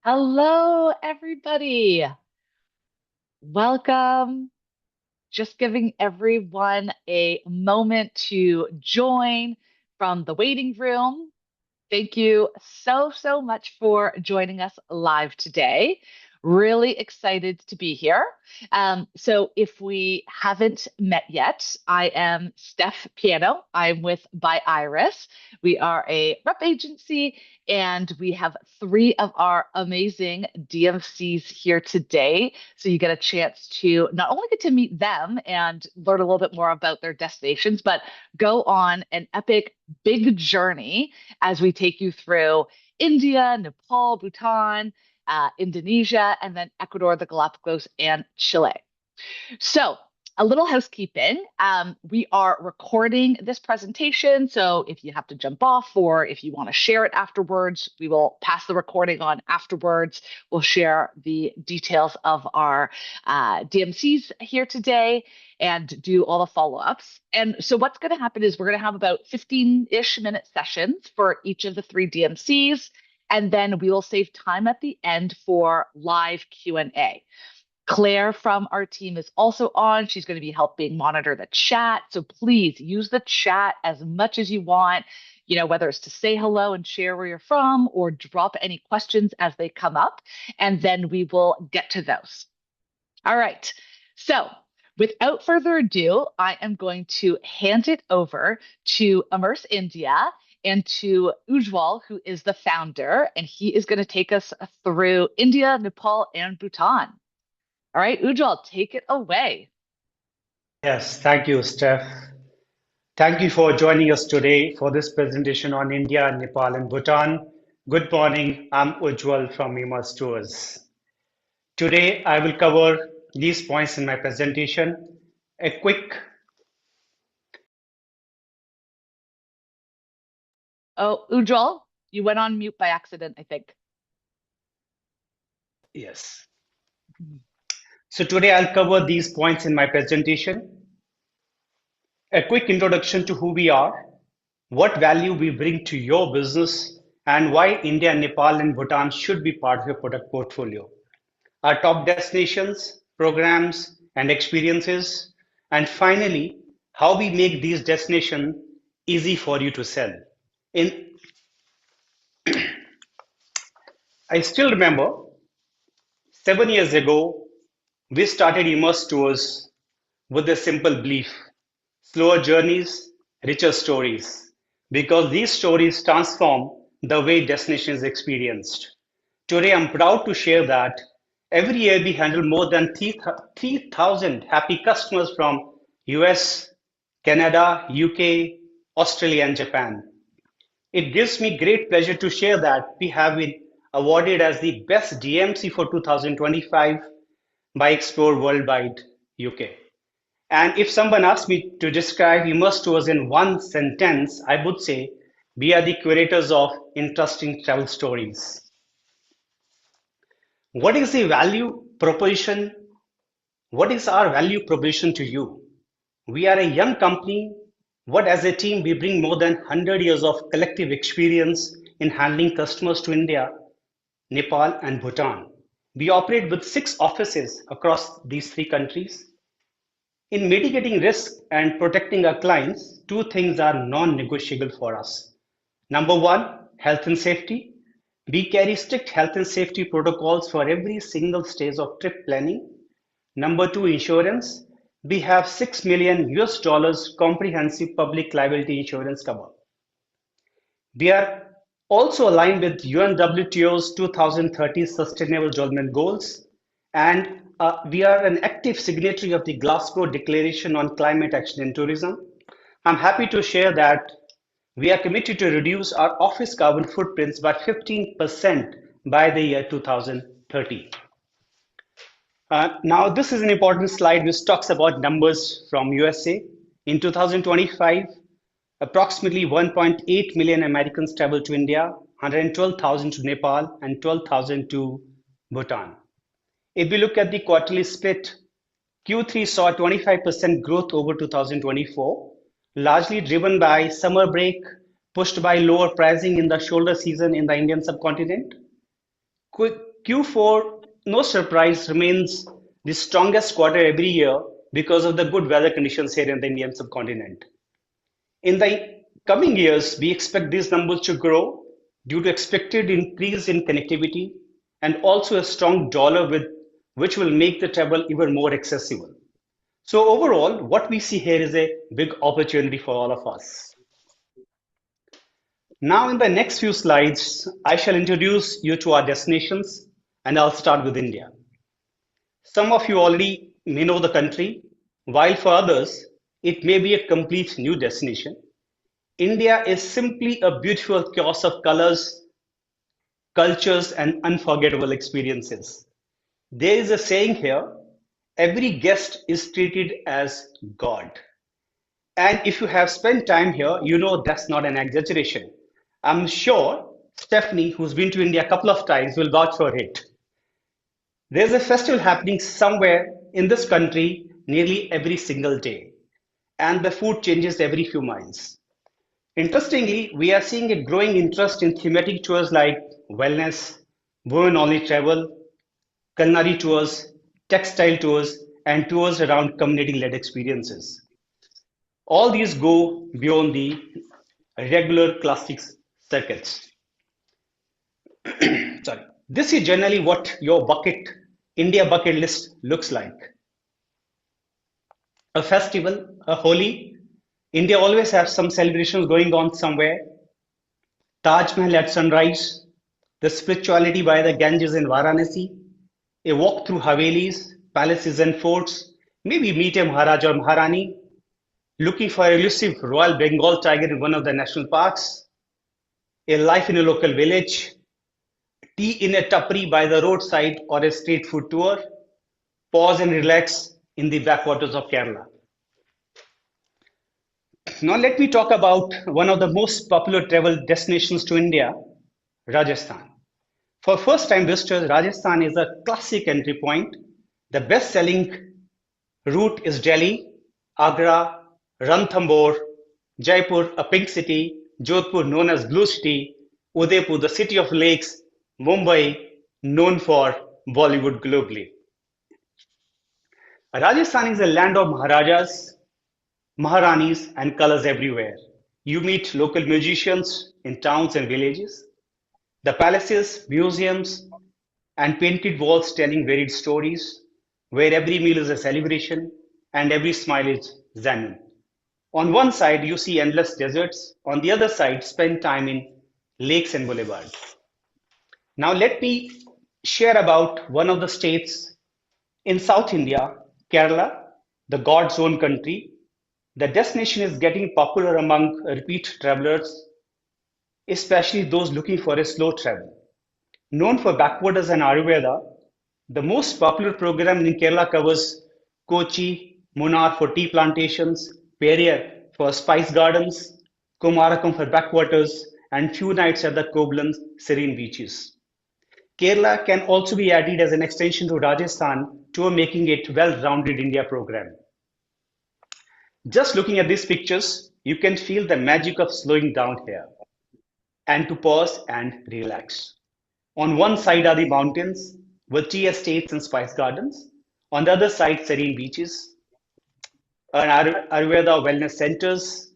Hello, everybody. Welcome. Just giving everyone a moment to join from the waiting room. Thank you so much for joining us live today. Really excited to be here. So, if we haven't met yet, I am Steph Piano. I'm with By Iris. We are a rep agency, and we have three of our amazing DMCs here today. So, you get a chance to not only get to meet them and learn a little bit more about their destinations, but go on an epic big journey as we take you through India, Nepal, Bhutan, Indonesia, and then Ecuador, the Galápagos, and Chile. So, a little housekeeping. We are recording this presentation. So, if you have to jump off or if you want to share it afterwards, we will pass the recording on afterwards. We'll share the details of our DMCs here today and do all the follow ups. And so, what's going to happen is we're going to have about 15-ish minute sessions for each of the three DMCs. And then we will save time at the end for live Q&A. Claire from our team is also on. She's going to be helping monitor the chat. So please use the chat as much as you want, whether it's to say hello and share where you're from or drop any questions as they come up, and then we will get to those. All right. So without further ado, I am going to hand it over to Immerse India and to Ujwal, who is the founder, and he is going to take us through India, Nepal, and Bhutan. All right, Ujjwal, take it away. Yes, thank you, Steph. Thank you for joining us today for this presentation on India, Nepal, and Bhutan. Good morning. I'm Ujjwal from Immerse Tours. Today, I will cover these points in my presentation. A quick, Oh, Ujjwal, you went on mute by accident, I think. yes. So today, I'll cover these points in my presentation. A quick introduction to who we are, what value we bring to your business, and why India, Nepal, and Bhutan should be part of your product portfolio. Our top destinations, programs, and experiences, and finally, how we make these destinations easy for you to sell. In I still remember 7 years ago, we started Immerse Tours with a simple belief: slower journeys, richer stories, because these stories transform the way destinations experienced. Today, I'm proud to share that every year we handle more than 3,000 happy customers from US, Canada, UK, Australia, and Japan. It gives me great pleasure to share that we have been awarded as the best DMC for 2025 by Explore Worldwide UK. And if someone asked me to describe Immerse Tours in one sentence, I would say we are the curators of interesting travel stories. What is the value proposition? What is our value proposition to you? We are a young company. What as a team, we bring more than 100 years of collective experience in handling customers to India, Nepal, and Bhutan. We operate with 6 offices across these 3 countries. In mitigating risk and protecting our clients, 2 things are non-negotiable for us. Number one, health and safety. We carry strict health and safety protocols for every single stage of trip planning. Number two, insurance. We have 6 million US dollars comprehensive public liability insurance cover. We are also aligned with UNWTO's 2030 Sustainable Development Goals, and we are an active signatory of the Glasgow Declaration on Climate Action in Tourism. I'm happy to share that we are committed to reduce our office carbon footprints by 15% by the year 2030. Now, this is an important slide which talks about numbers from USA. In 2025, approximately 1.8 million Americans traveled to India, 112,000 to Nepal, and 12,000 to Bhutan. If we look at the quarterly split, Q3 saw 25% growth over 2024, largely driven by summer break, pushed by lower pricing in the shoulder season in the Indian subcontinent. Q4, no surprise, remains the strongest quarter every year because of the good weather conditions here in the Indian subcontinent. In the coming years, we expect these numbers to grow due to expected increase in connectivity and also a strong dollar with which will make the travel even more accessible. So overall, what we see here is a big opportunity for all of us. Now, in the next few slides, I shall introduce you to our destinations, and I'll start with India. Some of you already may know the country, while for others, it may be a complete new destination. India is simply a beautiful chaos of colors, cultures, and unforgettable experiences. There is a saying here, every guest is treated as God. And if you have spent time here, you know that's not an exaggeration. I'm sure Stephanie, who's been to India a couple of times, will vouch for it. There's a festival happening somewhere in this country nearly every single day, and the food changes every few miles. Interestingly, we are seeing a growing interest in thematic tours like wellness, women only travel, culinary tours, textile tours, and tours around community led experiences. All these go beyond the regular classics circuits. Sorry. This is generally what your India bucket list looks like. A festival, a Holi. India always has some celebrations going on somewhere. Taj Mahal at sunrise, the spirituality by the Ganges in Varanasi, a walk through Havelis, palaces and forts, maybe meet a Maharaj or Maharani, looking for a elusive Royal Bengal tiger in one of the national parks, a life in a local village, tea in a tapri by the roadside or a street food tour, pause and relax in the backwaters of Kerala. Now let me talk about one of the most popular travel destinations to India, Rajasthan. For first-time visitors, Rajasthan is a classic entry point. The best-selling route is Delhi, Agra, Ranthambore, Jaipur, a pink city, Jodhpur, known as Blue City, Udaipur, the city of lakes, Mumbai, known for Bollywood globally. Rajasthan is a land of Maharajas, Maharanis, and colors everywhere. You meet local musicians in towns and villages. The palaces, museums, and painted walls telling varied stories, where every meal is a celebration and every smile is genuine. On one side, you see endless deserts. On the other side, spend time in lakes and boulevards. Now, let me share about one of the states in South India, Kerala, the God's own country. The destination is getting popular among repeat travelers, especially those looking for a slow travel. Known for backwaters and Ayurveda, the most popular program in Kerala covers Kochi, Munnar for tea plantations, Periyar for spice gardens, Kumarakom for backwaters, and few nights at the Koblenz serene beaches. Kerala can also be added as an extension to Rajasthan tour, making it well-rounded India program. Just looking at these pictures, you can feel the magic of slowing down here and to pause and relax. On one side are the mountains with tea estates and spice gardens. On the other side, serene beaches and Ayurveda wellness centers.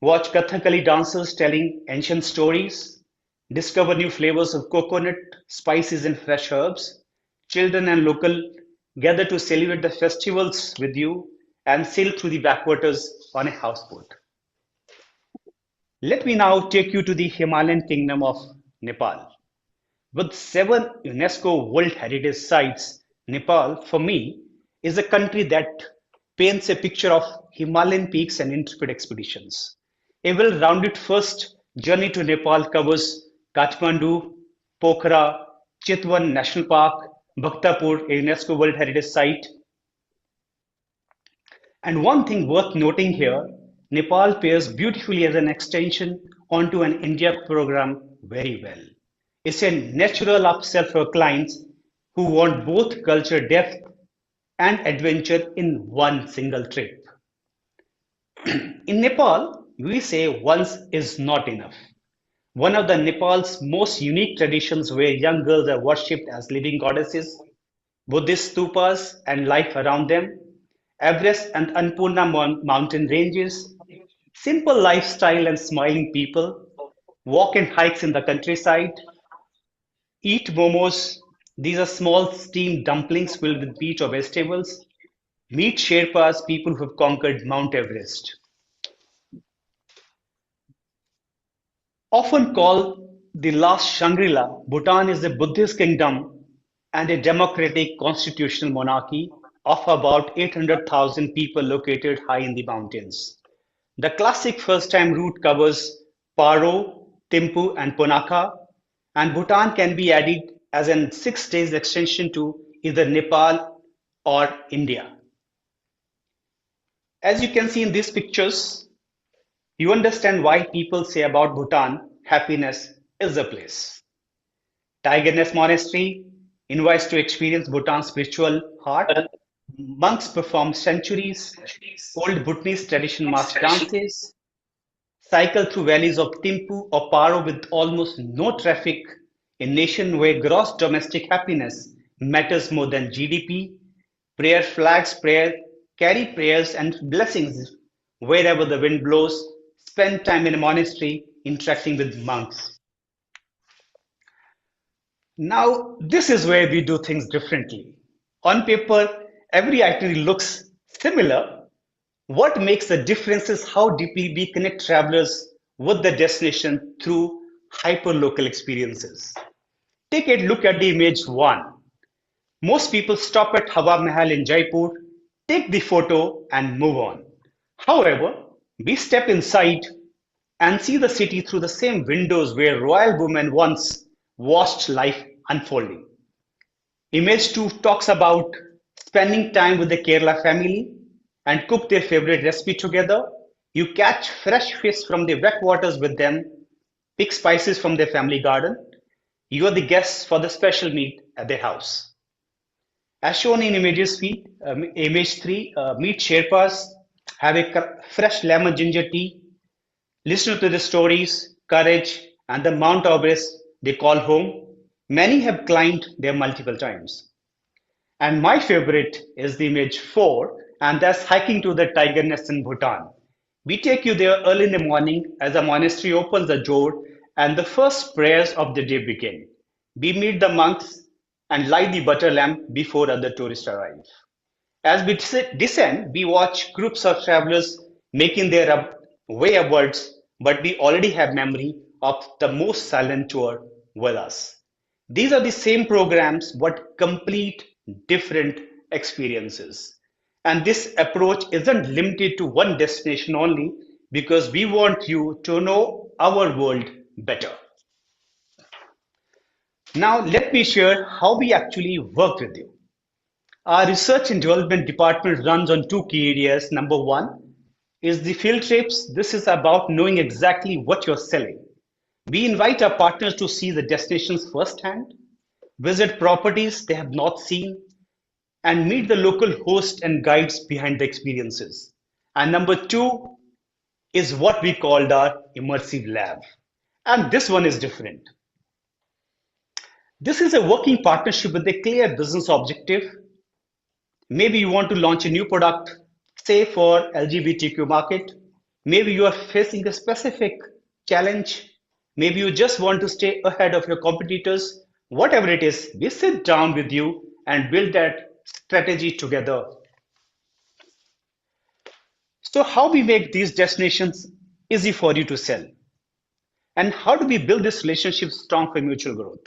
Watch Kathakali dancers telling ancient stories. Discover new flavors of coconut, spices, and fresh herbs. Children and local gather to celebrate the festivals with you and sail through the backwaters on a houseboat. Let me now take you to the Himalayan kingdom of Nepal. With 7 UNESCO World Heritage Sites, Nepal, for me, is a country that paints a picture of Himalayan peaks and intrepid expeditions. A well-rounded first journey to Nepal covers Kathmandu, Pokhara, Chitwan National Park, Bhaktapur, a UNESCO World Heritage Site. And one thing worth noting here, Nepal pairs beautifully as an extension onto an India program very well. It's a natural upsell for clients who want both culture depth and adventure in one single trip. In Nepal, we say once is not enough. one of the Nepal's most unique traditions where young girls are worshipped as living goddesses, Buddhist stupas and life around them, Everest and Annapurna mountain ranges, simple lifestyle and smiling people, walk and hikes in the countryside, eat momos. These are small steamed dumplings filled with beet or vegetables. Meet Sherpas, people who have conquered Mount Everest. Often called the last Shangri-La, Bhutan is a Buddhist kingdom and a democratic constitutional monarchy of about 800,000 people located high in the mountains. The classic first-time route covers Paro, Thimphu, and Punakha, and Bhutan can be added as a 6 days extension to either Nepal or India. As you can see in these pictures, you understand why people say about Bhutan, happiness is the place. Tiger Nest Monastery invites to experience Bhutan's spiritual heart. Monks perform centuries old Bhutanese tradition mask dances, cycle through valleys of Thimphu or Paro with almost no traffic, a nation where gross domestic happiness matters more than GDP. Prayer flags carry prayers and blessings wherever the wind blows. Spend time in a monastery interacting with monks. Now, this is where we do things differently. On paper, every itinerary looks similar. What makes the difference is how deeply we connect travelers with the destination through hyperlocal experiences. Take a look at the image one. Most people stop at Hawa Mahal in Jaipur, take the photo, and move on. However, we step inside and see the city through the same windows where royal women once watched life unfolding. Image 2 talks about spending time with the Kerala family and cook their favorite recipe together. You catch fresh fish from the backwaters with them, pick spices from their family garden. You are the guests for the special meat at their house. As shown in image 3, meet Sherpas, have a fresh lemon ginger tea, listen to the stories, courage, and the Mount Everest they call home. Many have climbed there multiple times. And my favorite is the image 4, and that's hiking to the tiger nest in Bhutan. We take you there early in the morning as the monastery opens the door and the first prayers of the day begin. We meet the monks and light the butter lamp before other tourists arrive. As we descend, we watch groups of travelers making their way upwards, but we already have memory of the most silent tour with us. These are the same programs, but complete different experiences. And this approach isn't limited to one destination only because we want you to know our world better. Now, let me share how we actually work with you. Our research and development department runs on two key areas. Number one is the field trips. This is about knowing exactly what you're selling. We invite our partners to see the destinations firsthand, visit properties they have not seen, and meet the local hosts and guides behind the experiences. And number two is what we called our immersive lab. And this one is different. This is a working partnership with a clear business objective. Maybe you want to launch a new product, say for LGBTQ market. Maybe you are facing a specific challenge. Maybe you just want to stay ahead of your competitors. Whatever it is, we sit down with you and build that strategy together. So how we make these destinations easy for you to sell? And how do we build this relationship strong for mutual growth?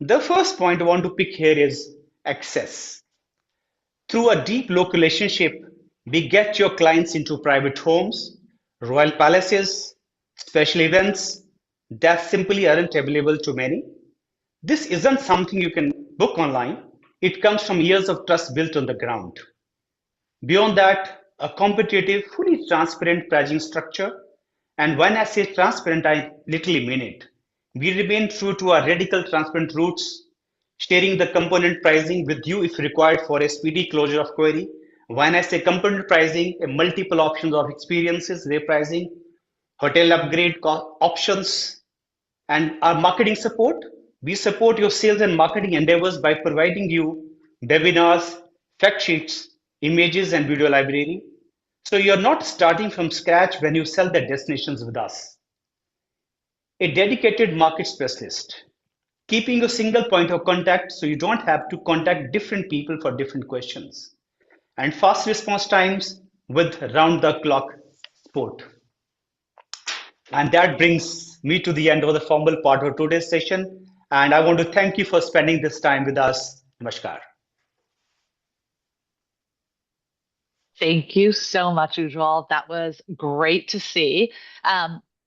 The first point I want to pick here is access. Through a deep local relationship, we get your clients into private homes, royal palaces, special events that simply aren't available to many. This isn't something you can book online. It comes from years of trust built on the ground. Beyond that, a competitive, fully transparent pricing structure. And when I say transparent, I literally mean it. We remain true to our radical transparent roots, sharing the component pricing with you if required for a speedy closure of query. When I say component pricing, a multiple options of experiences, their pricing, hotel upgrade options, and our marketing support. We support your sales and marketing endeavors by providing you webinars, fact sheets, images, and video library. So you're not starting from scratch when you sell the destinations with us. A dedicated market specialist, keeping a single point of contact so you don't have to contact different people for different questions, and fast response times with round the clock support. And that brings me to the end of the formal part of today's session. And I want to thank you for spending this time with us. Namaskar. Thank you so much, Ujjwal. That was great to see.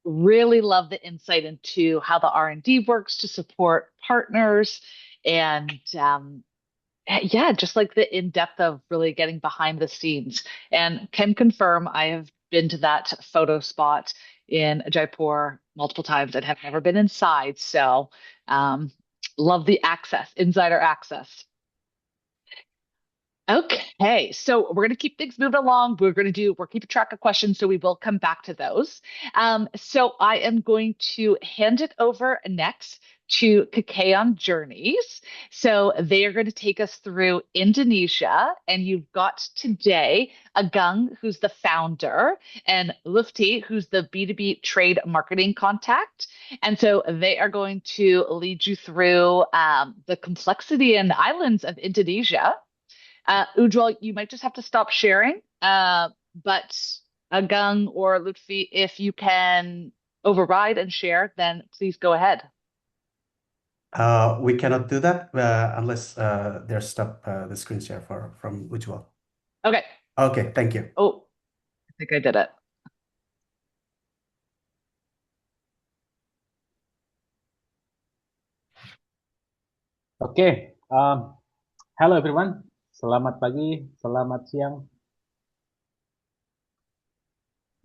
Really love the insight into how the R&D works to support partners and yeah, just like the in depth of really getting behind the scenes. And can confirm I have been to that photo spot in Jaipur multiple times and have never been inside. So um, love the access, insider access. Okay, so we're going to keep things moving along. We're keeping track of questions, so we will come back to those. So I am going to hand it over next to Kekayon Journeys. So they are going to take us through Indonesia, and you've got today Agung, who's the founder, and Lufti, who's the B2B trade marketing contact. And so they are going to lead you through the complexity and islands of Indonesia. Ujjwal, you might just have to stop sharing. But Agung or Lutfi, if you can override and share, then please go ahead. We cannot do that unless there's stop the screen share from Ujjwal. Okay. Okay, thank you. Oh, I think I did it. Okay. Hello everyone. Selamat pagi, selamat siang,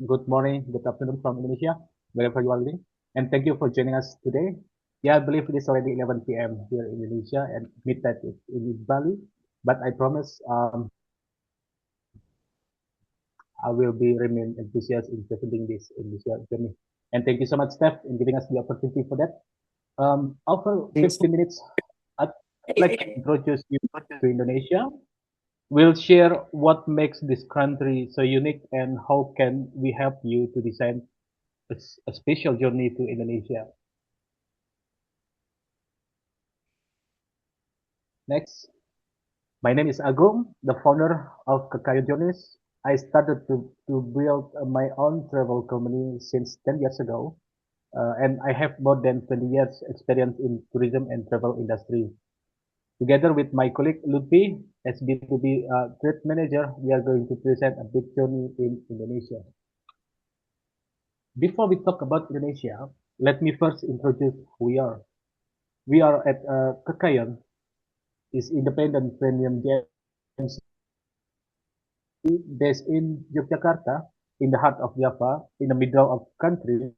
good morning, good afternoon from Indonesia, wherever you are living. And thank you for joining us today. Yeah, I believe it is already 11 p.m. here in Indonesia and midnight in Bali. But I promise I will remain enthusiastic in presenting this Indonesia journey. And thank you so much, Steph, in giving us the opportunity for that. Over 15 minutes, I'd like to introduce you to Indonesia. We'll share what makes this country so unique and how can we help you to design a special journey to Indonesia. Next, my name is Agung, the founder of Kekayon Journeys. I started to build my own travel company since 10 years ago, and I have more than 20 years experience in tourism and travel industry. Together with my colleague Lutfi, as B2B trade manager, we are going to present a big journey in Indonesia. Before we talk about Indonesia, let me first introduce who we are. We are at Kekayon, is independent premium DMC based in Yogyakarta, in the heart of Java, in the middle of country.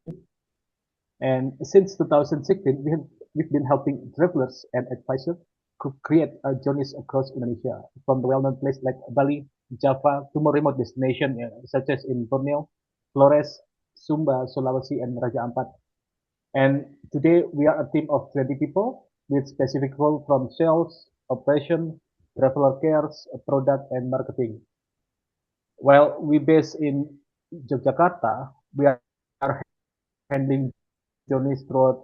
And since 2016, we've been helping travelers and advisors to create journeys across Indonesia, from the well-known place like Bali, Java, to more remote destinations such as in Borneo, Flores, Sumba, Sulawesi, and Raja Ampat. And today we are a team of 20 people with specific role from sales, operation, traveler cares, product, and marketing. While we based in Yogyakarta, we are handling journeys throughout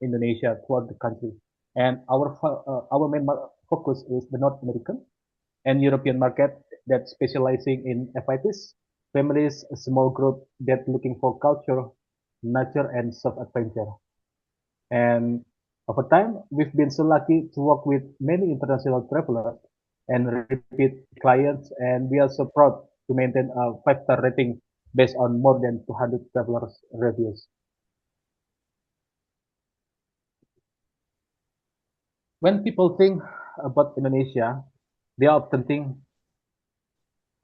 Indonesia, throughout the country. And our main focus is the North American and European market that specializing in FITs, families, a small group that looking for culture, nature, and self-adventure. And over time, we've been so lucky to work with many international travelers and repeat clients, and we are so proud to maintain a 5-star rating based on more than 200 travelers reviews. When people think about Indonesia, they often think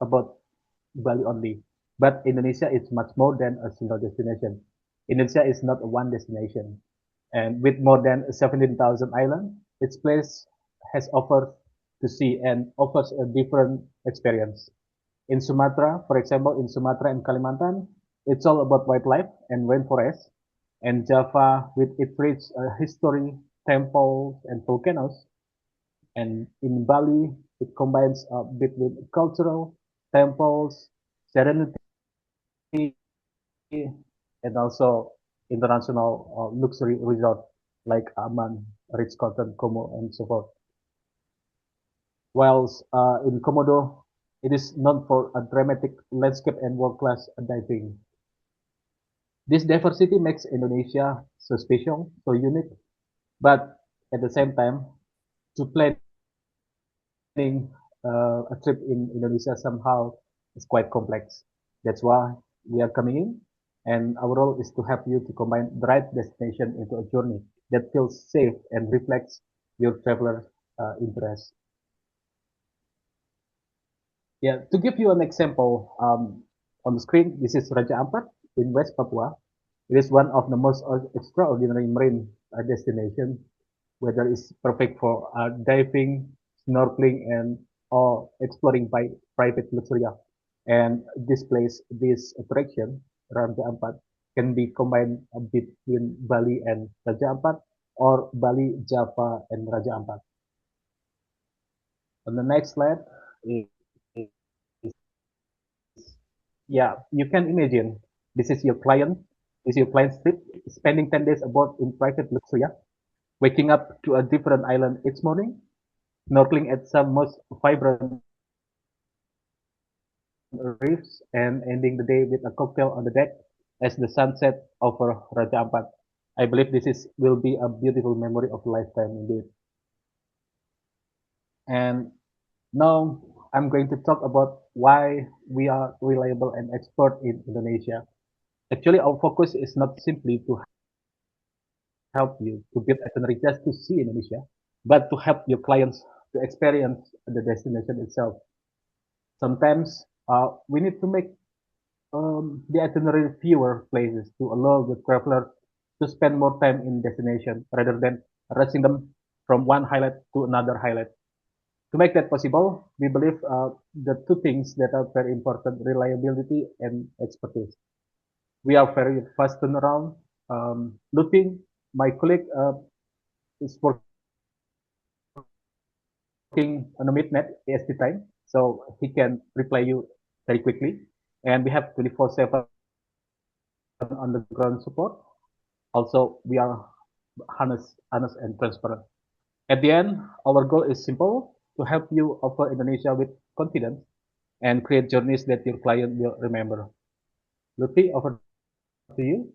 about Bali only. But Indonesia is much more than a single destination. Indonesia is not one destination. And with more than 17,000 islands, its place has offered to see and offers a different experience. In Sumatra, for example, in Sumatra and Kalimantan, It's all about wildlife and rainforest. And Java, with its rich history, temples, and volcanoes. And in Bali, it combines between cultural, temples, serenity, and also international luxury resort like Aman, Ritz-Carlton, Como, and so forth. Whilst in Komodo, it is known for a dramatic landscape and world-class diving. This diversity makes Indonesia so special, so unique, but at the same time, to planning a trip in Indonesia somehow is quite complex. That's why we are coming in, and our role is to help you to combine the right destination into a journey that feels safe and reflects your traveler interest. Yeah, to give you an example, on the screen, this is Raja Ampat in West Papua. It is one of the most extraordinary marine destinations, whether it's perfect for diving, snorkeling, and or exploring by private luxury yacht. And this place, this attraction, Raja Ampat, can be combined between Bali and Raja Ampat, or Bali, Java, and Raja Ampat. On the next slide, is yeah, you can imagine this is your client, this is your client's trip, spending 10 days aboard in private luxury yacht, waking up to a different island each morning, snorkeling at some most vibrant reefs, and ending the day with a cocktail on the deck as the sun sets over Raja Ampat. I believe this is will be a beautiful memory of a lifetime indeed. And now I'm going to talk about why we are reliable and expert in Indonesia. Actually, our focus is not simply to help you to build itinerary just to see Indonesia, but to help your clients to experience the destination itself. Sometimes we need to make the itinerary fewer places to allow the traveler to spend more time in destination rather than rushing them from one highlight to another highlight. To make that possible, we believe the two things that are very important: reliability and expertise. We are very fast turnaround. Looking, my colleague is working on a midnight EST time, so he can reply you very quickly. And we have 24/7 on the ground support. Also, we are honest and transparent. At the end, our goal is simple: to help you offer Indonesia with confidence and create journeys that your client will remember. Lutfi, over to you.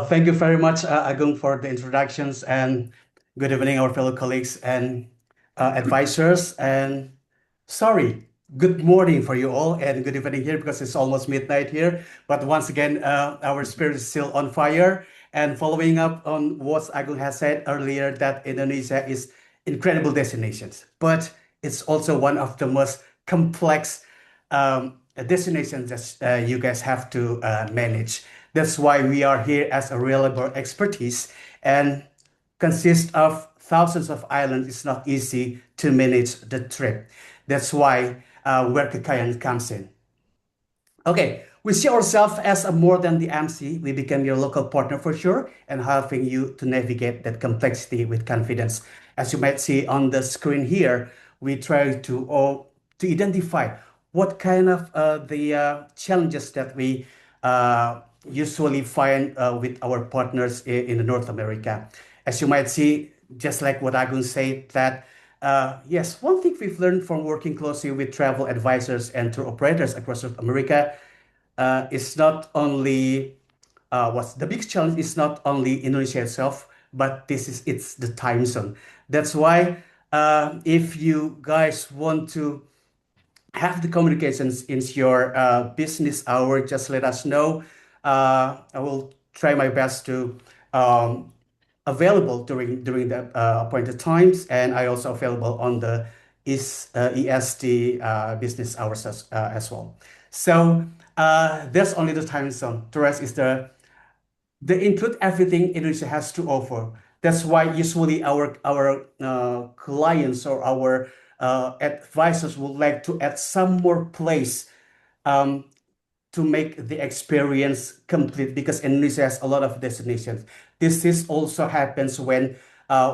Thank you very much, Agung, for the introductions, and good evening, our fellow colleagues and advisors. And sorry, good morning for you all, and good evening here because it's almost midnight here. But once again, our spirit is still on fire. And following up on what Agung has said earlier, that Indonesia is incredible destinations, but it's also one of the most complex destinations that you guys have to manage. That's why we are here as a reliable expertise and consist of thousands of islands. It's not easy to manage the trip. That's why where Kekayan comes in. Okay, we see ourselves as a more than the MC. We become your local partner for sure and helping you to navigate that complexity with confidence. As you might see on the screen here, we try to identify what kind of the challenges that we usually find with our partners in North America. As you might see, just like what Agun said, that yes, one thing we've learned from working closely with travel advisors and tour operators across North America is not only what's the biggest challenge is not only Indonesia itself, but it's the time zone. That's why if you guys want to have the communications in your business hour, just let us know. I will try my best to um, available during the appointed times, and I also available on the EST business hours as well. So that's only the time zone. The rest is the they include everything Indonesia has to offer. That's why usually our clients or our advisors would like to add some more place um, to make the experience complete because Indonesia has a lot of destinations. This is also happens when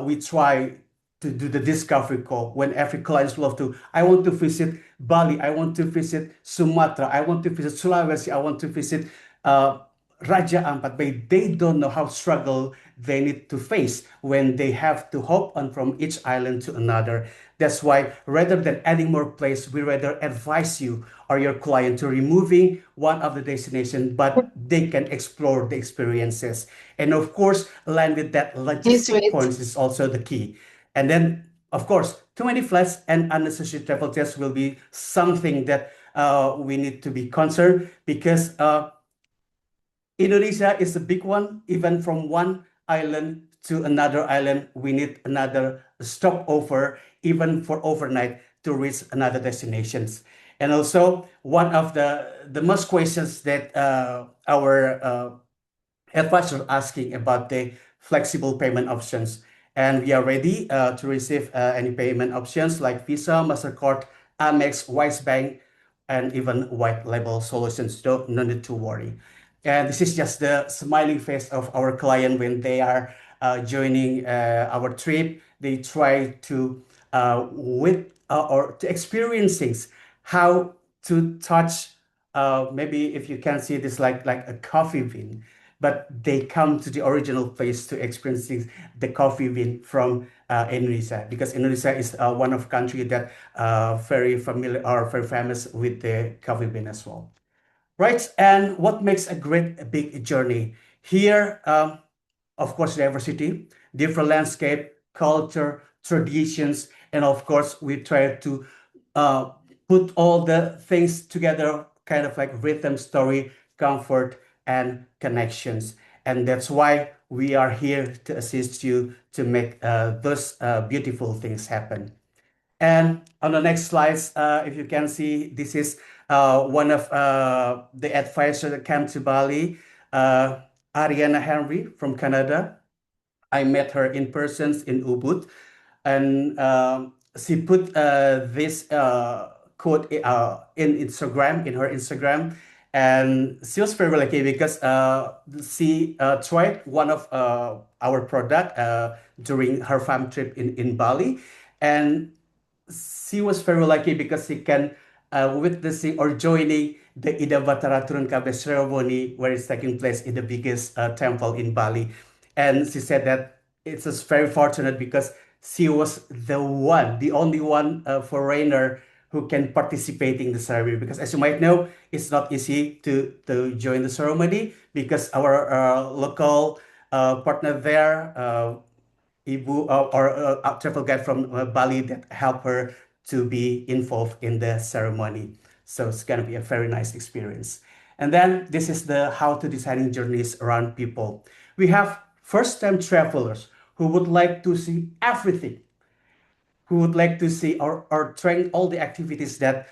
we try to do the discovery call. When every client love to, I want to visit Bali, I want to visit Sumatra, I want to visit Sulawesi, I want to visit uh, Raja Ampat, but they don't know how struggle they need to face when they have to hop on from each island to another. That's why rather than adding more place, we rather advise you or your client to removing one of the destination, but they can explore the experiences. And of course, along with that, Please logistic wait. points is also the key. And then, of course, too many flights and unnecessary travel tests will be something that we need to be concerned because Indonesia is a big one. Even from one island to another island, we need another stopover, even for overnight, to reach another destinations. And also, one of the most questions that our advisor asking about the flexible payment options. And we are ready to receive any payment options like Visa, MasterCard, Amex, Wise Bank, and even white label solutions. So no need to worry. And this is just the smiling face of our client when they are joining our trip. They try to with or to experience things, how to touch. Maybe if you can see this like a coffee bean, but they come to the original place to experience the coffee bean from Indonesia because Indonesia is one of country that very familiar or very famous with the coffee bean as well. Right, and what makes a great big journey? Here, of course, diversity, different landscape, culture, traditions, and of course, we try to uh, put all the things together, kind of like rhythm, story, comfort, and connections. And that's why we are here to assist you to make those beautiful things happen. And on the next slides, if you can see, this is one of the advisors that came to Bali, Ariana Henry from Canada. I met her in person in Ubud, and she put this quote in Instagram, in her Instagram, and she was very lucky because she tried one of our product during her farm trip in Bali, and she was very lucky because she can witnessing or joining the Ida Batara Turun Kabe ceremony where it's taking place in the biggest temple in Bali. And she said that it's just very fortunate because she was the one, the only one foreigner who can participate in the ceremony. Because as you might know, it's not easy to join the ceremony because our local partner there, Ibu or a travel guide from Bali that help her to be involved in the ceremony. So it's gonna be a very nice experience. And then this is the how to designing journeys around people. We have first-time travelers who would like to see everything, who would like to see or trying all the activities that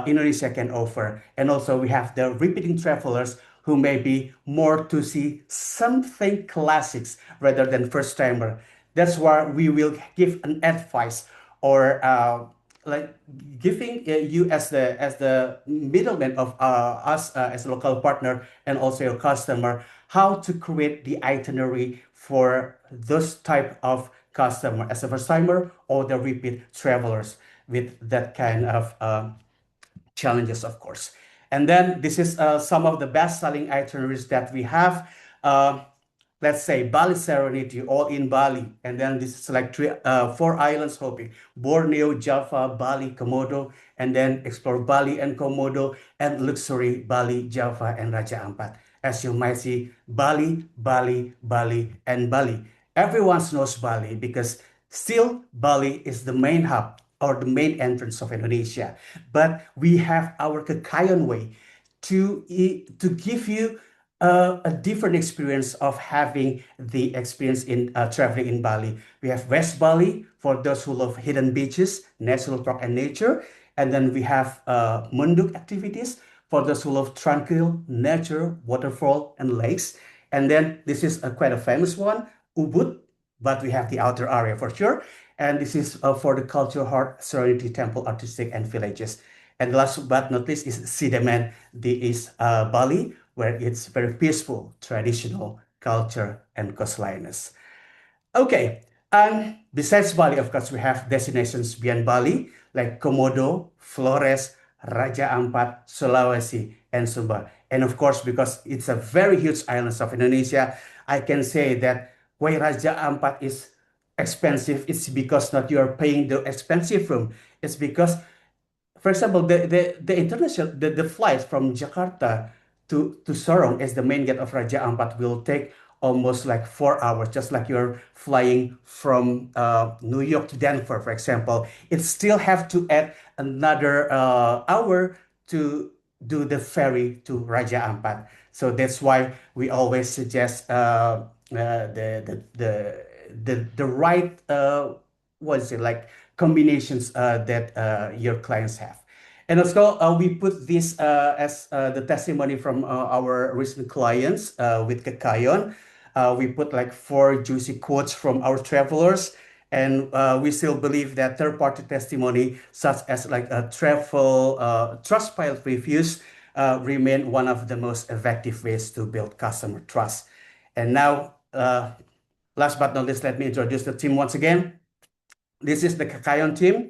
Indonesia can offer. And also we have the repeating travelers who may be more to see something classics rather than first timer. That's why we will give an advice or like giving you as the middleman of us as a local partner and also your customer how to create the itinerary for those type of customer as a first timer or the repeat travelers with that kind of challenges, of course. And then this is some of the best-selling itineraries that we have. Uh, let's say Bali Serenity, all in Bali. And then this is like four islands hopping, Borneo, Java, Bali, Komodo, and then explore Bali and Komodo, and luxury Bali, Java, and Raja Ampat. As you might see, Bali, Bali, Bali, and Bali. Everyone knows Bali because still Bali is the main hub or the main entrance of Indonesia. But we have our Kekayon way to give you a different experience of having the experience in traveling in Bali. We have West Bali for those who love hidden beaches, national park, and nature. And then we have Munduk activities for those who love tranquil nature, waterfall, and lakes. And then this is quite a famous one, Ubud, but we have the outer area for sure. And this is for the cultural heart, Serenity Temple, artistic, and villages. And last but not least is Sidemen, is Bali, where it's very peaceful, traditional culture and coastliness. Okay, and besides Bali, of course, we have destinations beyond Bali like Komodo, Flores, Raja Ampat, Sulawesi, and Sumba. And of course, because it's a very huge island of Indonesia, I can say that why Raja Ampat is expensive, it's because not you are paying the expensive room. It's because, for example, the international the flight from Jakarta to Sorong as the main gate of Raja Ampat will take almost like 4 hours, just like you're flying from New York to Denver, for example. It still have to add another hour to do the ferry to Raja Ampat. So that's why we always suggest the right what is it like combinations that your clients have. And also, we put this as the testimony from our recent clients with Kekayon. We put like 4 juicy quotes from our travelers, and we still believe that third-party testimony, such as like a travel Trustpilot reviews, remain one of the most effective ways to build customer trust. And now, last but not least, let me introduce the team once again. This is the Kekayon team,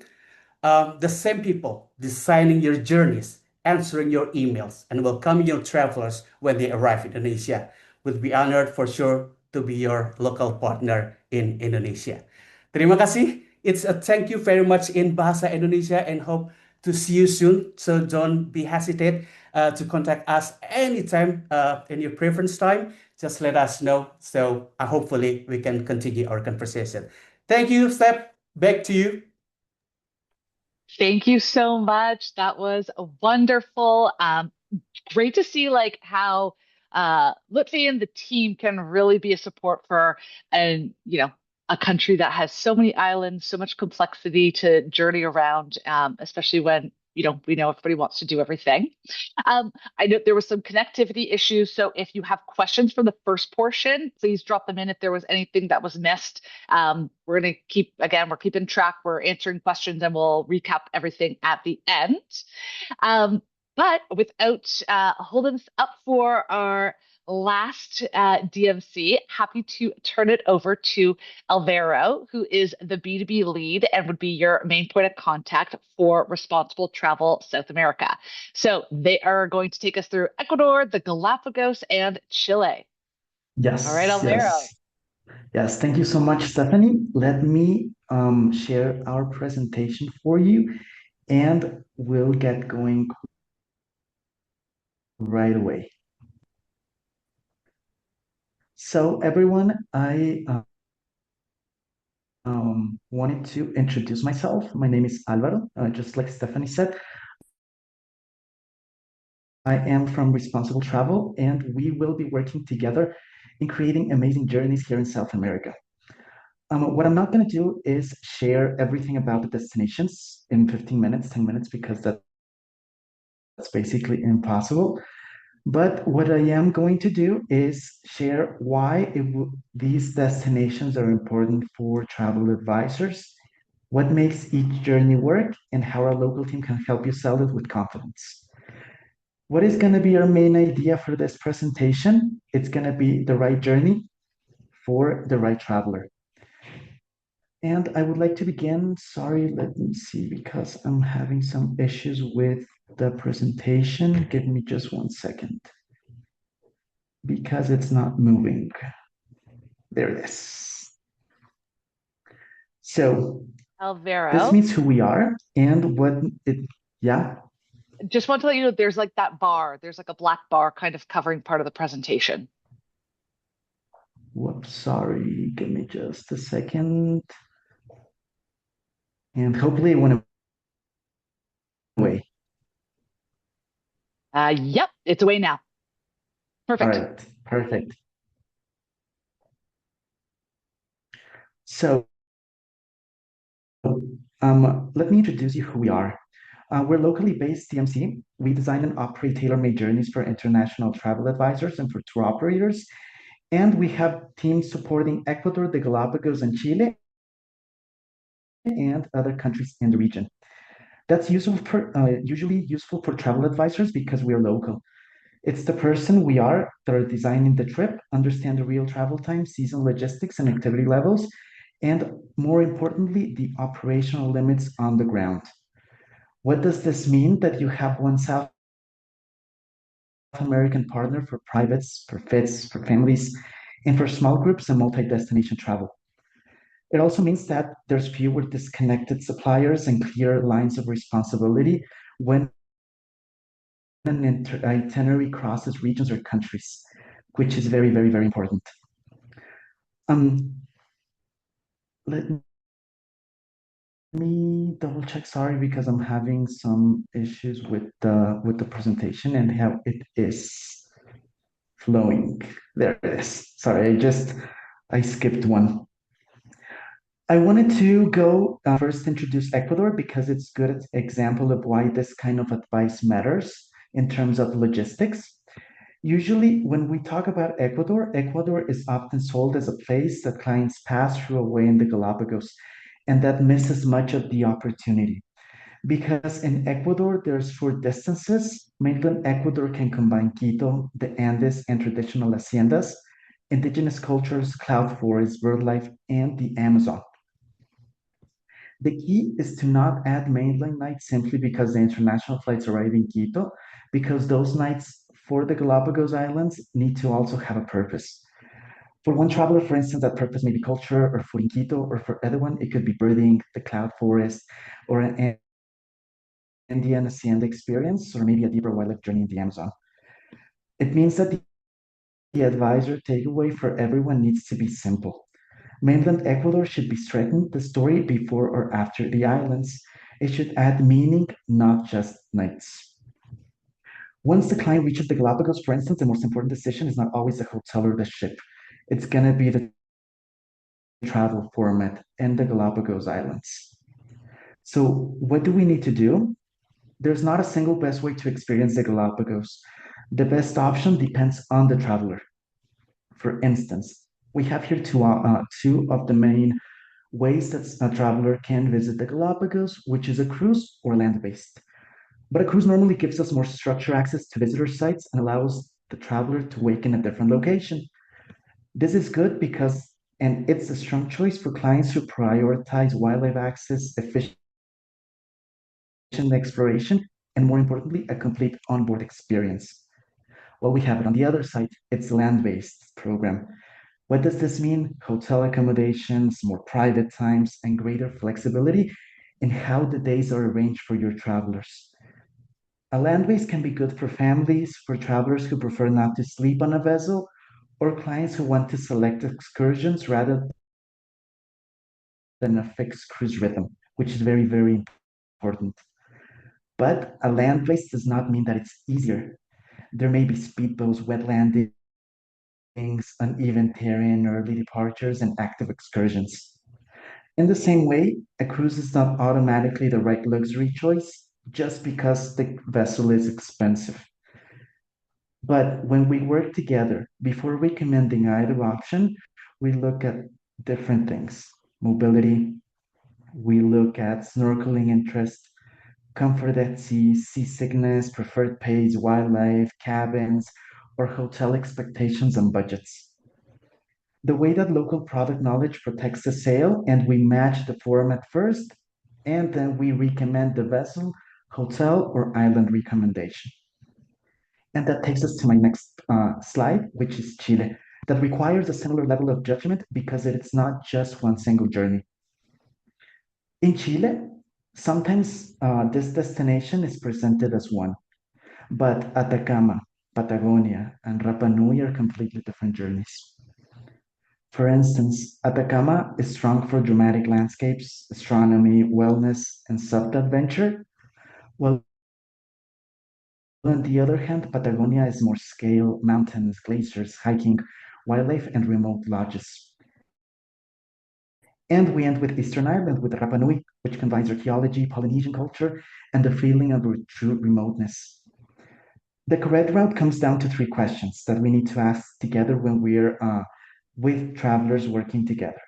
the same people designing your journeys, answering your emails, and welcoming your travelers when they arrive in Indonesia. We'll be honored for sure to be your local partner in Indonesia. Terima kasih. It's a thank you very much in Bahasa Indonesia and hope to see you soon. So don't be hesitate to contact us anytime in your preference time. Just let us know. So hopefully we can continue our conversation. Thank you, Steph. Back to you. Thank you so much. That was wonderful. Great to see like how Lutfi and the team can really be a support for and a country that has so many islands, so much complexity to journey around, especially when we know everybody wants to do everything. I know there was some connectivity issues, so if you have questions from the first portion, please drop them in if there was anything that was missed. We're going to we're keeping track, we're answering questions, and we'll recap everything at the end. But without holding us up for our last DMC, happy to turn it over to Alvaro, who is the B2B lead and would be your main point of contact for Responsible Travel South America. So they are going to take us through Ecuador, the Galapagos, and Chile. All right, Yes, Alvaro. yes. Thank you so much, Stephanie. Let me share our presentation for you, and we'll get going right away. So, everyone, I wanted to introduce myself. My name is Alvaro, just like Stephanie said. I am from Responsible Travel, and we will be working together in creating amazing journeys here in South America. What I'm not going to do is share everything about the destinations in 15 minutes, 10 minutes, because that's basically impossible. But what I am going to do is share why these destinations are important for travel advisors, what makes each journey work, and how our local team can help you sell it with confidence. What is going to be our main idea for this presentation? It's going to be the right journey for the right traveler. And I would like to begin. Sorry, let me see, because I'm having some issues with the presentation. Give me just 1 second. Because it's not moving. There it is. So Alvaro. this means who we are and what it, yeah. Just want to let you know there's like that bar. There's like a black bar kind of covering part of the presentation. Whoops, sorry. Give me just a second. And hopefully it went away. Yep, it's away now. Perfect. All right, perfect. So let me introduce you who we are. We're locally based DMC. We design and operate tailor-made journeys for international travel advisors and for tour operators. And we have teams supporting Ecuador, the Galápagos, and Chile, and other countries in the region. That's usually useful for travel advisors because we are local. It's the person we are that are designing the trip, understand the real travel time, season logistics, and activity levels, and more importantly, the operational limits on the ground. What does this mean? That you have one South American partner for privates, for fits, for families, and for small groups and multi-destination travel. It also means that there's fewer disconnected suppliers and clear lines of responsibility when an itinerary crosses regions or countries, which is very, very, very important. Um, Let me double check. Sorry, because I'm having some issues with the presentation and how it is flowing. There it is. Sorry, I skipped one. I wanted to go first introduce Ecuador because it's a good example of why this kind of advice matters in terms of logistics. Usually, when we talk about Ecuador, Ecuador is often sold as a place that clients pass through away in the Galapagos, and that misses much of the opportunity. Because in Ecuador, there's short distances. Mainland Ecuador can combine Quito, the Andes, and traditional haciendas, indigenous cultures, cloud forests, bird life, and the Amazon. The key is to not add mainland nights simply because the international flights arrive in Quito, because those nights for the Galapagos Islands need to also have a purpose. For one traveler, for instance, that purpose may be culture or food in Quito, or for other one, it could be birding, the cloud forest, or an Indian hacienda experience, or maybe a deeper wildlife journey in the Amazon. It means that the advisor takeaway for everyone needs to be simple. Mainland Ecuador should be strengthened the story before or after the islands. It should add meaning, not just nights. Once the client reaches the Galapagos, for instance, the most important decision is not always the hotel or the ship. It's going to be the travel format and the Galapagos Islands. So, what do we need to do? There's not a single best way to experience the Galapagos. The best option depends on the traveler. For instance, we have here two of the main ways that a traveler can visit the Galapagos, which is a cruise or land-based. But a cruise normally gives us more structured access to visitor sites and allows the traveler to wake in a different location. This is good because, and it's a strong choice for clients who prioritize wildlife access, efficient exploration, and more importantly, a complete onboard experience. Well, we have it on the other side. It's a land-based program. What does this mean? Hotel accommodations, more private times, and greater flexibility in how the days are arranged for your travelers. A land base can be good for families, for travelers who prefer not to sleep on a vessel, or clients who want to select excursions rather than a fixed cruise rhythm, which is very, very important. But a land base does not mean that it's easier. There may be speedboats, wet landings, uneven terrain, early departures, and active excursions. In the same way, a cruise is not automatically the right luxury choice just because the vessel is expensive. But when we work together, before recommending either option, we look at different things: mobility, we look at snorkeling interest, comfort at sea, seasickness, preferred pace, wildlife, cabins, or hotel expectations and budgets. The way that local product knowledge protects the sale, and we match the format first, and then we recommend the vessel, hotel, or island recommendation. And that takes us to my next slide, which is Chile, that requires a similar level of judgment because it's not just one single journey. In Chile, sometimes this destination is presented as one, but Atacama, Patagonia, and Rapa Nui are completely different journeys. For instance, Atacama is strong for dramatic landscapes, astronomy, wellness, and soft adventure, while on the other hand, Patagonia is more scale, mountains, glaciers, hiking, wildlife, and remote lodges. And we end with Eastern Ireland with Rapa Nui, which combines archaeology, Polynesian culture, and the feeling of true remoteness. The correct route comes down to three questions that we need to ask together when we're with travelers working together.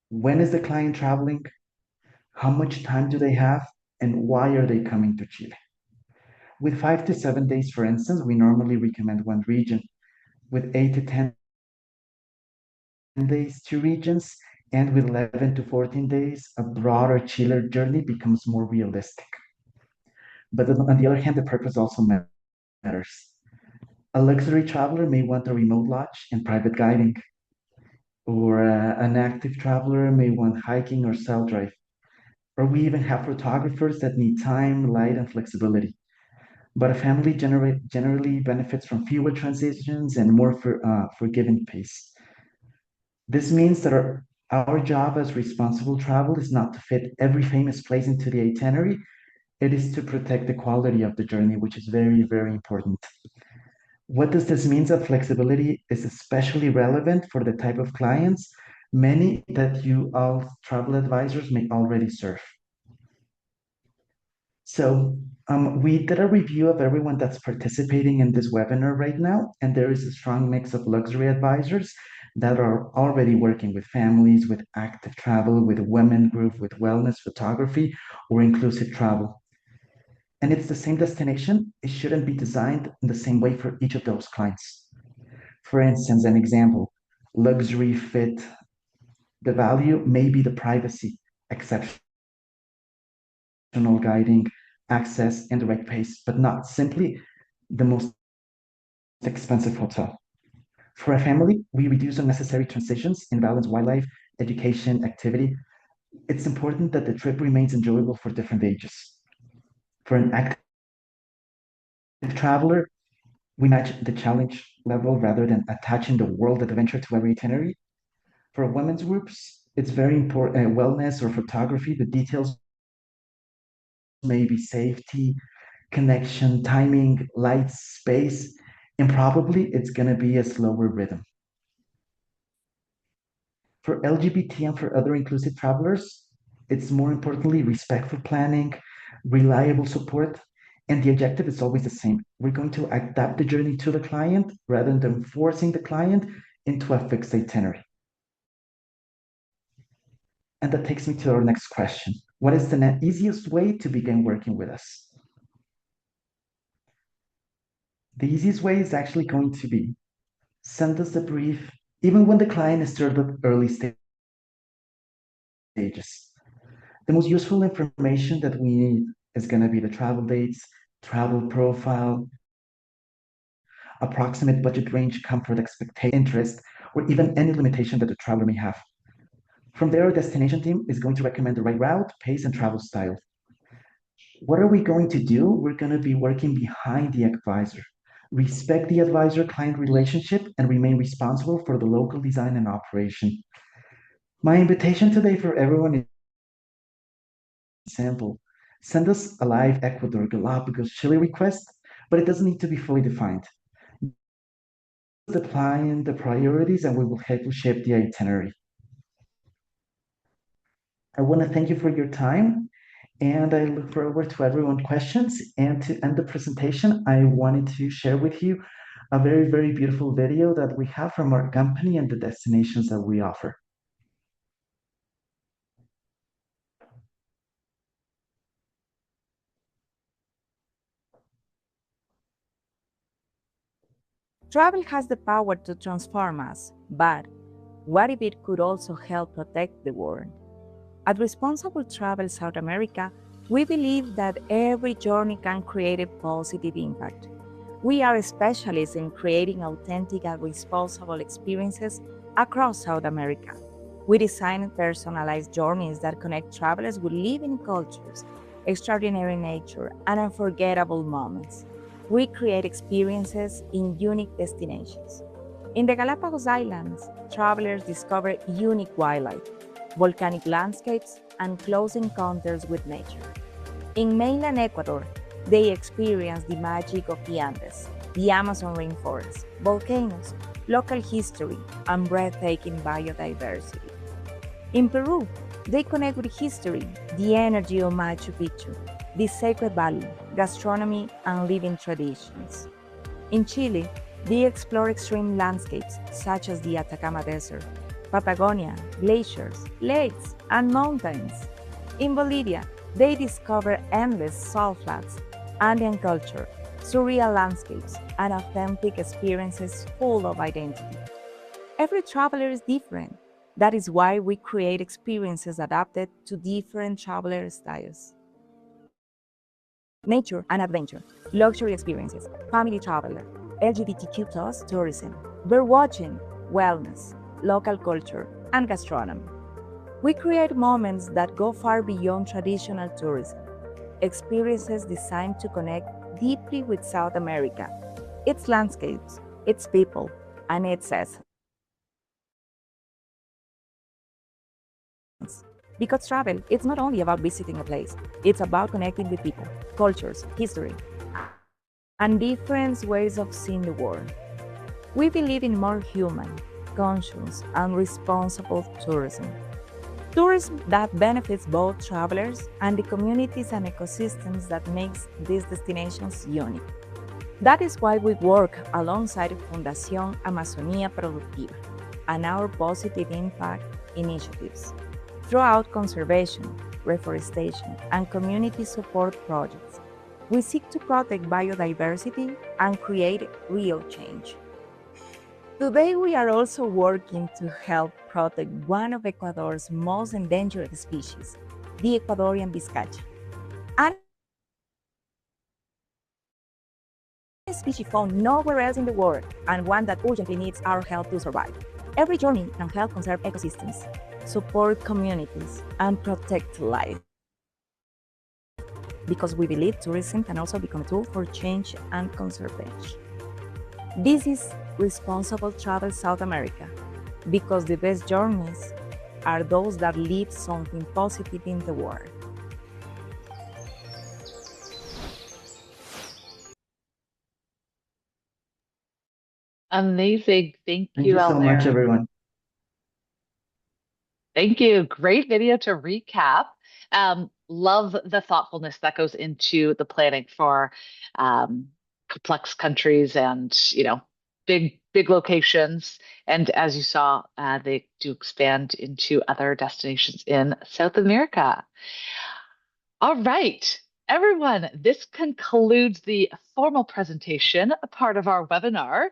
When is the client traveling? How much time do they have? and why are they coming to Chile. With 5 to 7 days, for instance, we normally recommend one region. With 8 to 10 days, two regions, and with 11 to 14 days, a broader Chile journey becomes more realistic. But on the other hand, the purpose also matters. A luxury traveler may want a remote lodge and private guiding, or an active traveler may want hiking or self-drive. Or we even have photographers that need time, light, and flexibility. But a family generally benefits from fewer transitions and more forgiving pace. This means that our job as responsible travel is not to fit every famous place into the itinerary. It is to protect the quality of the journey, which is very, very important. What does this mean? That flexibility is especially relevant for the type of clients, many that you all travel advisors may already serve. So we did a review of everyone that's participating in this webinar right now, and there is a strong mix of luxury advisors that are already working with families, with active travel, with women group, with wellness, photography, or inclusive travel. And it's the same destination. It shouldn't be designed in the same way for each of those clients. For instance, an example, luxury fit, the value may be the privacy, exceptional guiding, access, and direct pace, but not simply the most expensive hotel. For a family, we reduce unnecessary transitions in balance wildlife, education, activity. It's important that the trip remains enjoyable for different ages. For an active traveler, we match the challenge level rather than attaching the world adventure to every itinerary. For women's groups, it's very important, wellness or photography, the details may be safety, connection, timing, light, space, and probably it's going to be a slower rhythm. For LGBT and for other inclusive travelers, it's more importantly respectful planning, reliable support, and the objective is always the same. We're going to adapt the journey to the client rather than forcing the client into a fixed itinerary. And that takes me to our next question. What is the easiest way to begin working with us? The easiest way is actually going to be send us the brief, even when the client is still at the early stages. The most useful information that we need is going to be the travel dates, travel profile, approximate budget range, comfort, expectation, interest, or even any limitation that the traveler may have. From there, our destination team is going to recommend the right route, pace, and travel style. What are we going to do? We're going to be working behind the advisor. Respect the advisor-client relationship and remain responsible for the local design and operation. My invitation today for everyone is simple. Send us a live Ecuador, Galápagos, Chile request, but it doesn't need to be fully defined. The client, the priorities, and we will help you shape the itinerary. I want to thank you for your time, and I look forward to everyone's questions. And to end the presentation, I wanted to share with you a very, very beautiful video that we have from our company and the destinations that we offer. Travel has the power to transform us, but what if it could also help protect the world? At Responsible Travel South America, we believe that every journey can create a positive impact. We are specialists in creating authentic and responsible experiences across South America. We design personalized journeys that connect travelers with living cultures, extraordinary nature, and unforgettable moments. We create experiences in unique destinations. In the Galápagos Islands, travelers discover unique wildlife, volcanic landscapes, and close encounters with nature. In mainland Ecuador, they experience the magic of the Andes, the Amazon rainforest, volcanoes, local history, and breathtaking biodiversity. In Peru, they connect with history, the energy of Machu Picchu, the Sacred Valley, gastronomy, and living traditions. In Chile, they explore extreme landscapes such as the Atacama Desert, Patagonia, glaciers, lakes, and mountains. In Bolivia, They discover endless salt flats, Andean culture, surreal landscapes, and authentic experiences full of identity. Every traveler is different. That is why we create experiences adapted to different traveler styles. Nature and adventure, luxury experiences, family traveler, LGBTQ plus tourism, bird watching, wellness, local culture, and gastronomy. We create moments that go far beyond traditional tourism, experiences designed to connect deeply with South America, its landscapes, its people, and its essence. Because travel, it's not only about visiting a place, it's about connecting with people, cultures, history, and different ways of seeing the world. We believe in more human, conscious, and responsible tourism. Tourism that benefits both travelers and the communities and ecosystems that makes these destinations unique. That is why we work alongside Fundación Amazonía Productiva and our positive impact initiatives. Throughout conservation, reforestation, and community support projects, we seek to protect biodiversity and create real change. Today, we are also working to help protect one of Ecuador's most endangered species, the Ecuadorian biscacha, and a species found nowhere else in the world and one that urgently needs our help to survive. Every journey can help conserve ecosystems, support communities, and protect life. Because we believe tourism can also become a tool for change and conservation. This is Responsible Travel South America, because the best journeys are those that leave something positive in the world. Amazing. Thank Thank you, you so much, Elmer. everyone. Thank you. Great video to recap. Love the thoughtfulness that goes into the planning for complex countries and, big locations. And as you saw, they do expand into other destinations in South America. All right, everyone, this concludes the formal presentation part of our webinar.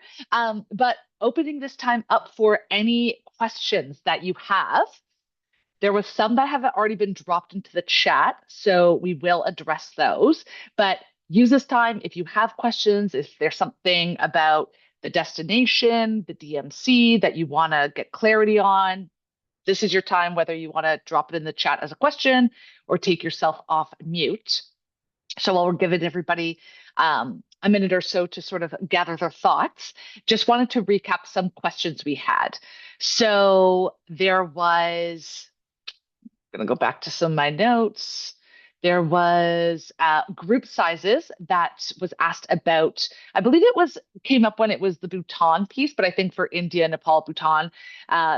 But opening this time up for any questions that you have. There was some that have already been dropped into the chat, so we will address those. But use this time if you have questions, if there's something about the destination, the DMC that you want to get clarity on, this is your time, whether you want to drop it in the chat as a question or take yourself off mute. So while we're giving everybody a minute or so to sort of gather their thoughts, just wanted to recap some questions we had. So there was, I'm going to go back to some of my notes. There was group sizes that was asked about. I believe came up when it was the Bhutan piece, but I think for India, Nepal, Bhutan.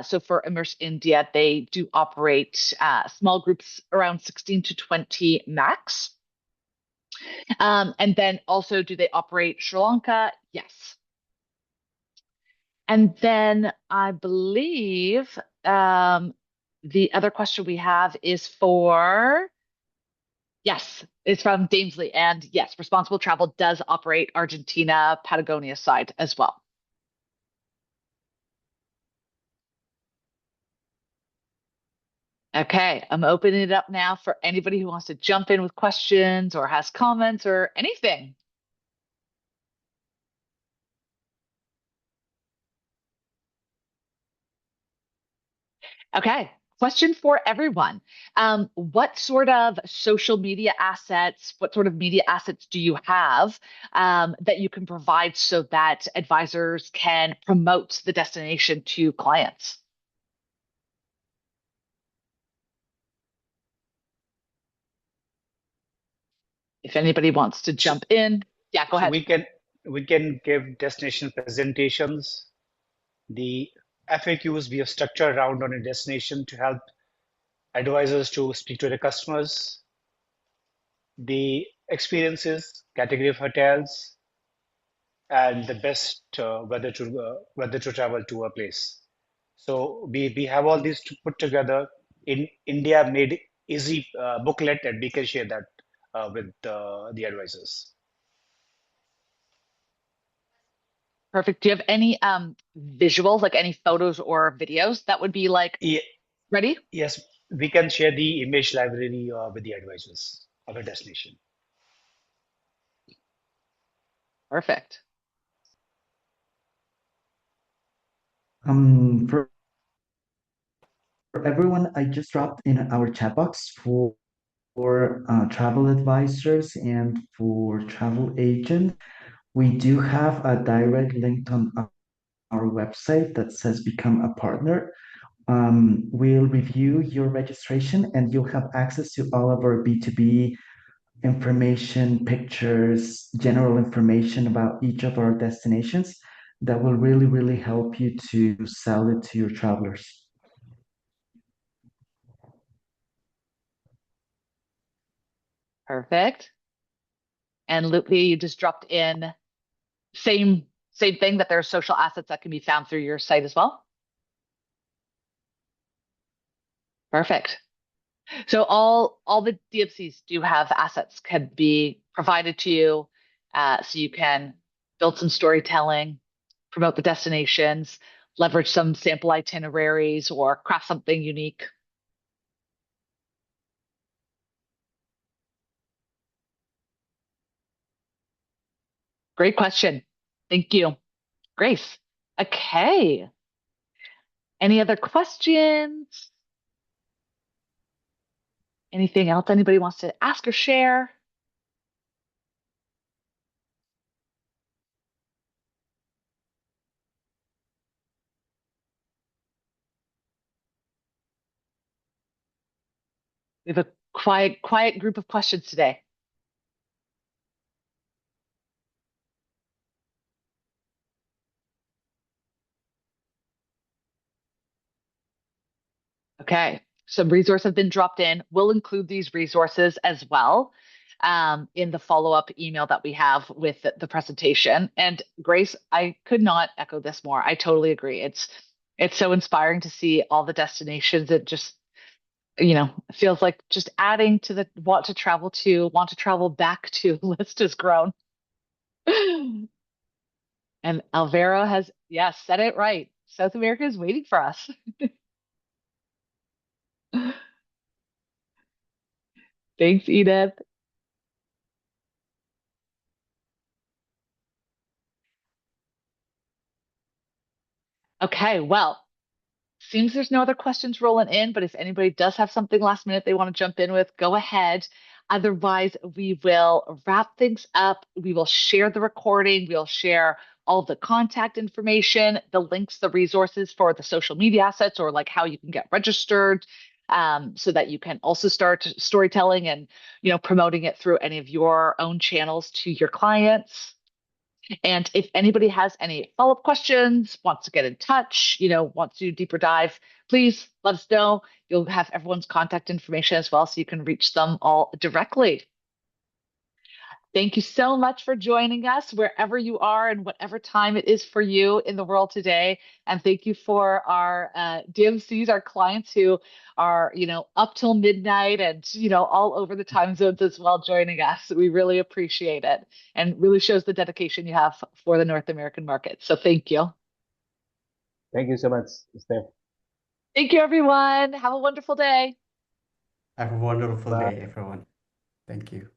So for Immerse India, they do operate small groups around 16 to 20 max. And then also, do they operate Sri Lanka? Yes. And then I believe the other question we have is yes, it's from Damesley. And yes, Responsible Travel does operate Argentina, Patagonia side as well. Okay, I'm opening it up now for anybody who wants to jump in with questions or has comments or anything. Okay, question for everyone. What sort of social media assets, what sort of media assets do you have that you can provide so that advisors can promote the destination to clients? If anybody wants to So, jump in, yeah, go so ahead. we can give destination presentations. The FAQs we have structured around on a destination to help advisors to speak to the customers. The experiences, category of hotels, and the best whether to travel to a place. So we have all these to put together in India made easy booklet, and we can share that with the advisors. Perfect. Do you have any visuals, like any photos or videos that would be like ready? Yes, we can share the image library with the advisors of a destination. Perfect. For everyone, I just dropped in our chat box for travel advisors and for travel agents. We do have a direct link on our website that says become a partner. We'll review your registration and you'll have access to all of our B2B information, pictures, general information about each of our destinations that will really, really help you to sell it to your travelers. Perfect. And Lutfi, you just dropped in same thing, that there are social assets that can be found through your site as well. Perfect. So all the DMCs do have assets can be provided to you, so you can build some storytelling, promote the destinations, leverage some sample itineraries, or craft something unique. Great question. Thank you, Grace. Okay. Any other questions? Anything else anybody wants to ask or share? We have a quiet group of questions today. Okay, some resources have been dropped in. We'll include these resources as well in the follow-up email that we have with the presentation. And Grace, I could not echo this more. I totally agree. It's so inspiring to see all the destinations. It just, feels like just adding to the want to travel back to list has grown. And Alvaro has, yes, said it right. South America is waiting for us. Thanks, Edith. Okay, well, seems there's no other questions rolling in, but if anybody does have something last minute they want to jump in with, go ahead. Otherwise, we will wrap things up. We will share the recording. We'll share all the contact information, the links, the resources for the social media assets, or like how you can get registered, so that you can also start storytelling and, promoting it through any of your own channels to your clients. And if anybody has any follow-up questions, wants to get in touch, wants to do deeper dive, please let us know. You'll have everyone's contact information as well, so you can reach them all directly. Thank you so much for joining us wherever you are and whatever time it is for you in the world today. And thank you for our DMCs, our clients who are, up till midnight and, all over the time zones as well joining us. We really appreciate it and really shows the dedication you have for the North American market. So thank you. Thank you so much, Steph. Thank you, everyone. Have a wonderful day. Have a wonderful Bye. day, everyone. Thank you.